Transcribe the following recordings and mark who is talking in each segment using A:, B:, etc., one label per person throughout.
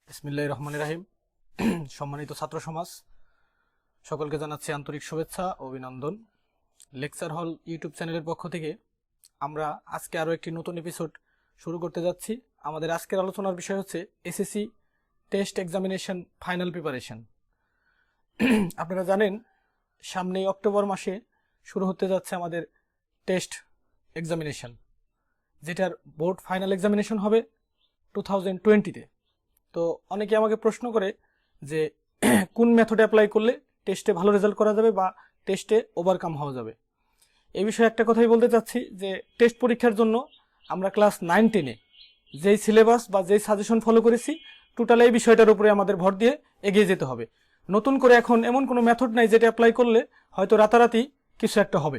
A: বিসমিল্লাহির রহমানির রহিম। সম্মানিত ছাত্র সমাজ, সকলকে জানাচ্ছি আন্তরিক শুভেচ্ছা ও অভিনন্দন। লেকচার হল ইউটিউব চ্যানেলের পক্ষ থেকে আমরা আজকে আরও একটি নতুন এপিসোড শুরু করতে যাচ্ছি। আমাদের আজকের আলোচনার বিষয় হচ্ছে SSC test examination final preparation. আপনারা জানেন সামনেই অক্টোবর মাসে শুরু হতে যাচ্ছে আমাদের টেস্ট এক্সামিনেশন, যেটার বোর্ড ফাইনাল এক্সামিনেশন হবে 2020-তে। তো অনেকে আমাকে প্রশ্ন করে যে কোন মেথডে অ্যাপ্লাই করলে টেস্টে ভালো রেজাল্ট করা যাবে বা টেস্টে ওভারকাম হওয়া যাবে। এই বিষয়ে একটা কথাই বলতে চাচ্ছি যে টেস্ট পরীক্ষার জন্য আমরা ক্লাস 9-10-এ যেই সিলেবাস বা যেই সাজেশন ফলো করেছি, টোটাল এই বিষয়টার উপরে আমাদের ভর দিয়ে এগিয়ে যেতে হবে। নতুন করে এখন এমন কোনো মেথড নাই যেটা অ্যাপ্লাই করলে হয়তো রাতারাতি কিছু একটা হবে।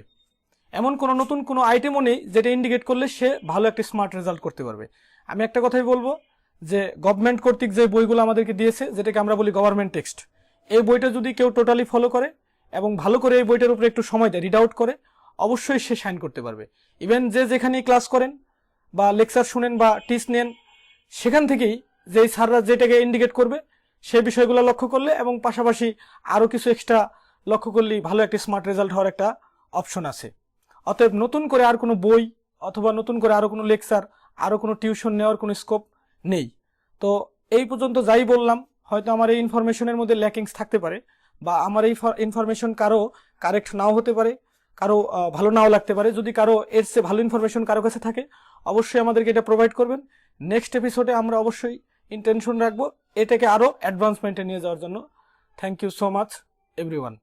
A: এমন কোনো নতুন কোনো আইটেমও নেই যেটা ইন্ডিকেট করলে সে ভালো একটা স্মার্ট রেজাল্ট করতে পারবে। আমি একটা কথাই বলবো যে গভর্নমেন্ট কর্তৃক যে বইগুলো আমাদেরকে দিয়েছে, যেটাকে আমরা বলি গভর্নমেন্ট টেক্সট, এই বইটা যদি কেউ টোটালি ফলো করে এবং ভালো করে এই বইটার উপরে একটু সময় দেয়, রিড আউট করে, অবশ্যই সে শাইন করতে পারবে। ইভেন যে যেখানেই ক্লাস করেন বা লেকচার শুনেন বা টিচ নেন, সেখান থেকেই যেই স্যাররা যেটাকে ইন্ডিকেট করবে সেই বিষয়গুলো লক্ষ্য করলে এবং পাশাপাশি আরও কিছু এক্সট্রা লক্ষ্য করলেই ভালো একটা স্মার্ট রেজাল্ট হওয়ার একটা অপশন আছে। অতএব নতুন করে আর কোনো বই অথবা নতুন করে আরও কোনো লেকচার, আরও কোনো টিউশন নেওয়ার কোনো স্কোপ নেই। তো এই পর্যন্ত যাই বললাম, হয়তো আমার এই ইনফরমেশনের মধ্যে ল্যাকিংস থাকতে পারে বা আমার এই ইনফরমেশন কারো কারেক্ট নাও হতে পারে, কারো ভালো নাও লাগতে পারে। যদি কারো এর চেয়ে ভালো ইনফরমেশন কারো কাছে থাকে, অবশ্যই আমাদেরকে এটা প্রোভাইড করবেন। নেক্সট এপিসোডে আমরা অবশ্যই ইন্টেনশন রাখবো এটাকে আরও অ্যাডভান্সমেন্টে নিয়ে যাওয়ার জন্য। Thank you so much everyone.